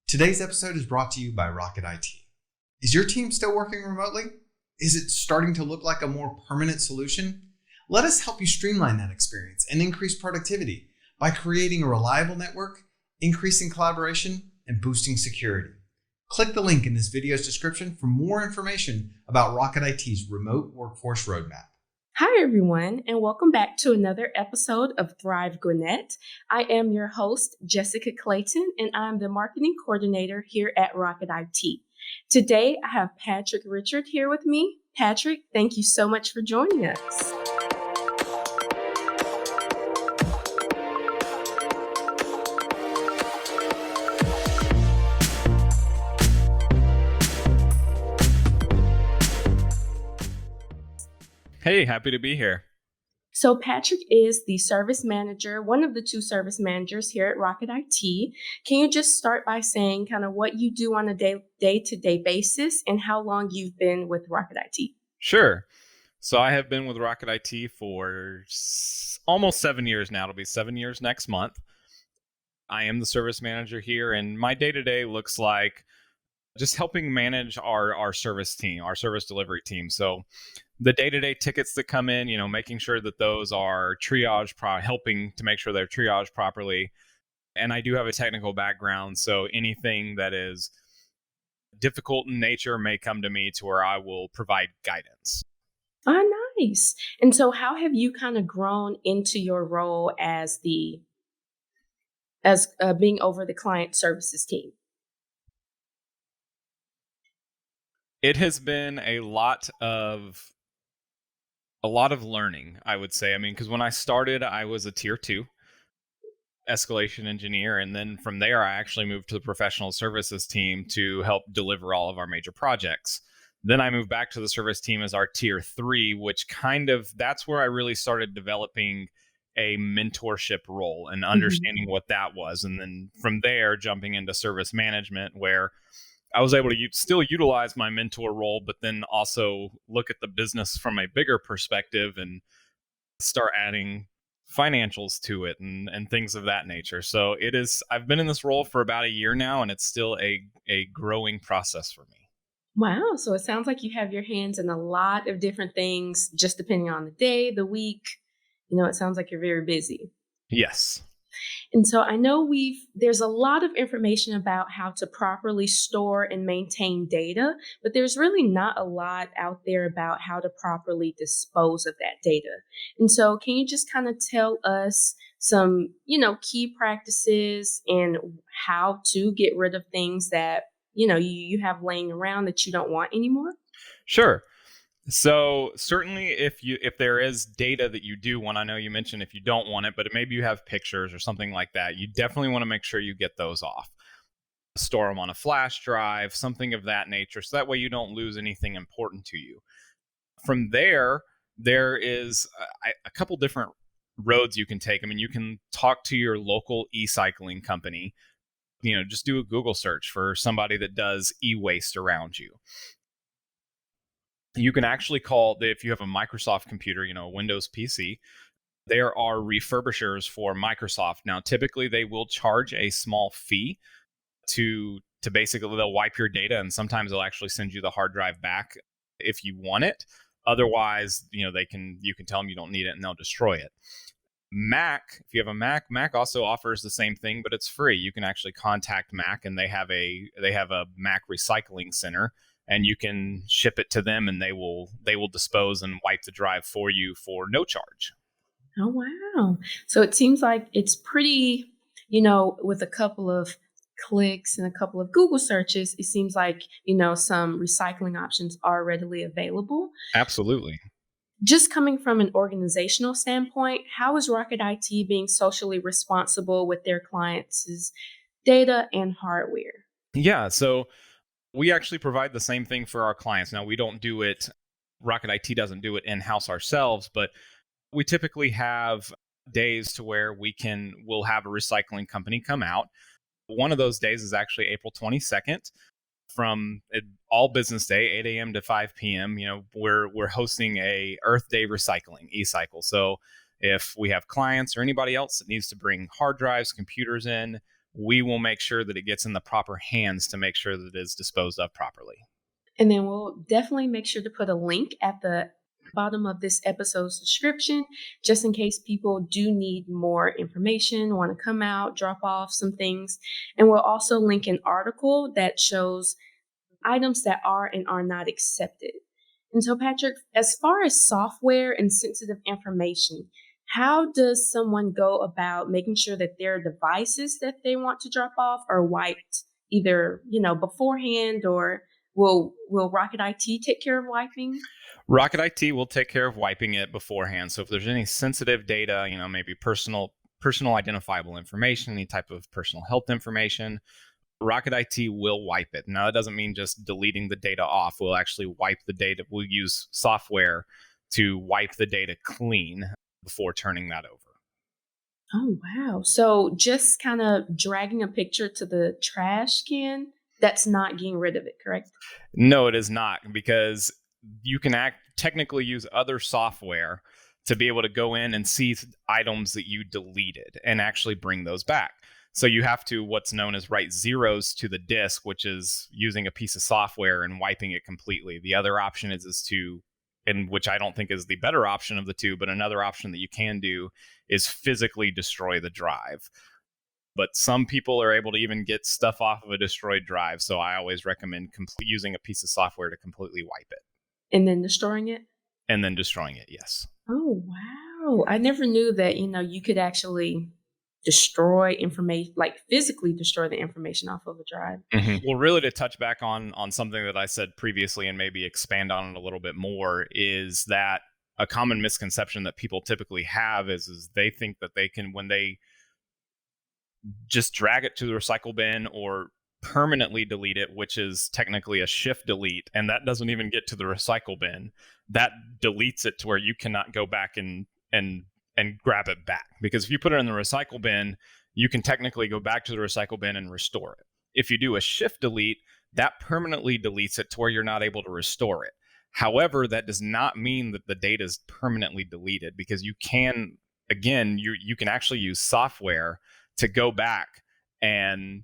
Today's episode is brought to you by Rocket IT. Is your team still working remotely? Is it starting to look like a more permanent solution? Let us help you streamline that experience and increase productivity by creating a reliable network, increasing collaboration, and boosting security. Click the link in this video's description for more information about Rocket IT's remote workforce roadmap. Hi, everyone, and welcome back to another episode of Thrive Gwinnett. I am your host, Jessica Clayton, and I'm the marketing coordinator here at Rocket IT. Today, I have Patrick Richardt here with me. Patrick, thank you so much for joining us. Hey, happy to be here. So Patrick is the service manager, one of the two service managers here at Rocket IT. Can you just start by saying kind of what you do on a day-to-day basis and how long you've been with Rocket IT? Sure. So I have been with Rocket IT for almost 7 years now. It'll be 7 years next month. I am the service manager here, and my day-to-day looks like just helping manage our service team, our service delivery team. So the day-to-day tickets that come in, making sure that those are helping to make sure they're triaged properly. And I do have a technical background, so anything that is difficult in nature may come to me to where I will provide guidance. Oh, nice. And so how have you kind of grown into your role as being over the client services team? It has been a lot of learning, I would say. Because when I started, I was a tier 2 escalation engineer. And then from there, I actually moved to the professional services team to help deliver all of our major projects. Then I moved back to the service team as our tier 3, which that's where I really started developing a mentorship role and understanding what that was. And then from there, jumping into service management, where I was able to still utilize my mentor role, but then also look at the business from a bigger perspective and start adding financials to it and things of that nature. So I've been in this role for about a year now, and it's still a growing process for me. Wow. So it sounds like you have your hands in a lot of different things, just depending on the day, the week. It sounds like you're very busy. Yes. And so I know there's a lot of information about how to properly store and maintain data, but there's really not a lot out there about how to properly dispose of that data. And so can you just kind of tell us some, key practices and how to get rid of things that, you have laying around that you don't want anymore? Sure. So certainly if there is data that you do want, I know you mentioned if you don't want it, but maybe you have pictures or something like that, you definitely want to make sure you get those off. Store them on a flash drive, something of that nature, so that way you don't lose anything important to you. From there is a couple different roads you can take. You can talk to your local e-cycling company. Just do a Google search for somebody that does e-waste around you. You can actually call, if you have a Microsoft computer, a Windows PC, there are refurbishers for Microsoft. Now, typically they will charge a small fee to basically, they'll wipe your data, and sometimes they'll actually send you the hard drive back if you want it. Otherwise, you can tell them you don't need it and they'll destroy it. Mac, if you have a Mac also offers the same thing, but it's free. You can actually contact Mac, and they have a Mac recycling center, and you can ship it to them, and they will dispose and wipe the drive for you for no charge. Oh, wow. So it seems like it's pretty, with a couple of clicks and a couple of Google searches, it seems like, some recycling options are readily available. Absolutely. Just coming from an organizational standpoint, how is Rocket IT being socially responsible with their clients' data and hardware? Yeah, so we actually provide the same thing for our clients. Now, we don't do it, Rocket IT doesn't do it in-house ourselves, but we typically have days to where we'll have a recycling company come out. One of those days is actually April 22nd. From all business day, 8 a.m. to 5 p.m., we're hosting a Earth Day recycling e-cycle. So if we have clients or anybody else that needs to bring hard drives, computers in, we will make sure that it gets in the proper hands to make sure that it is disposed of properly. And then we'll definitely make sure to put a link at the bottom of this episode's description, just in case people do need more information, want to come out, drop off some things. And we'll also link an article that shows items that are and are not accepted. And so, Patrick, as far as software and sensitive information, how does someone go about making sure that their devices that they want to drop off are wiped either, beforehand, or will Rocket IT take care of wiping? Rocket IT will take care of wiping it beforehand. So if there's any sensitive data, maybe personal identifiable information, any type of personal health information, Rocket IT will wipe it. Now, that doesn't mean just deleting the data off. We'll actually wipe the data. We'll use software to wipe the data clean before turning that over. Oh, wow. So just kind of dragging a picture to the trash can, that's not getting rid of it, correct? No, it is not, because you can technically use other software to be able to go in and see items that you deleted and actually bring those back. So you have to what's known as write zeros to the disk, which is using a piece of software and wiping it completely. The other option is to, and which I don't think is the better option of the two, but another option that you can do is physically destroy the drive. But some people are able to even get stuff off of a destroyed drive. So I always recommend using a piece of software to completely wipe it. And then destroying it? And then destroying it, yes. Oh, wow. I never knew that, you could actually destroy information, like physically destroy the information off of a drive. Mm-hmm. Well, really, to touch back on something that I said previously and maybe expand on it a little bit more, is that a common misconception that people typically have is they think that they can, when they just drag it to the recycle bin or permanently delete it, which is technically a shift delete, and that doesn't even get to the recycle bin, that deletes it to where you cannot go back and grab it back. Because if you put it in the recycle bin, you can technically go back to the recycle bin and restore it. If you do a shift delete, that permanently deletes it to where you're not able to restore it. However, that does not mean that the data is permanently deleted, because you can, again, you can actually use software to go back and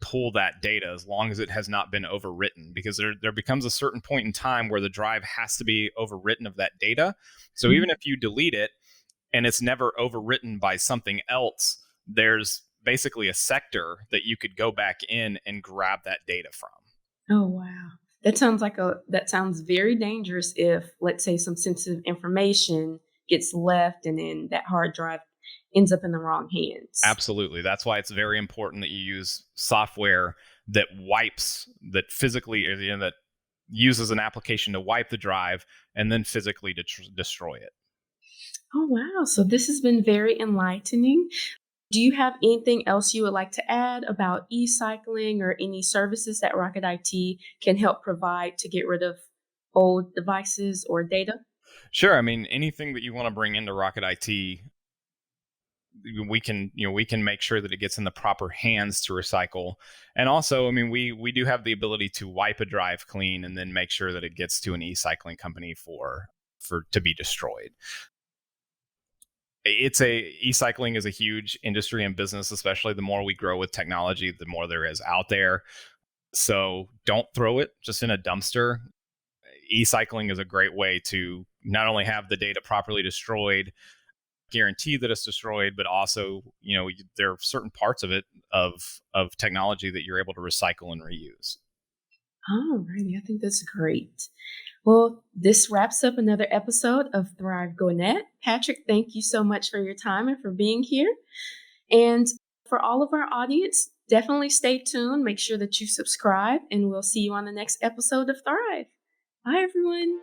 pull that data as long as it has not been overwritten, because there becomes a certain point in time where the drive has to be overwritten of that data. So even if you delete it and it's never overwritten by something else, there's basically a sector that you could go back in and grab that data from. Oh, wow. That sounds very dangerous if, let's say, some sensitive information gets left and then that hard drive ends up in the wrong hands. Absolutely. That's why it's very important that you use software that physically, that uses an application to wipe the drive and then physically destroy it. Oh, wow. So this has been very enlightening. Do you have anything else you would like to add about e-cycling or any services that Rocket IT can help provide to get rid of old devices or data? Sure. I mean, anything that you want to bring into Rocket IT, we can make sure that it gets in the proper hands to recycle. And also, I mean, we do have the ability to wipe a drive clean and then make sure that it gets to an e-cycling company to be destroyed. E-cycling is a huge industry and business, especially the more we grow with technology, the more there is out there. So don't throw it just in a dumpster. E-cycling is a great way to not only have the data properly destroyed, guarantee that it's destroyed, but also, there are certain parts of it, of technology, that you're able to recycle and reuse. All righty. I think that's great. Well, this wraps up another episode of Thrive Gwinnett. Patrick, thank you so much for your time and for being here. And for all of our audience, definitely stay tuned. Make sure that you subscribe, and we'll see you on the next episode of Thrive. Bye, everyone.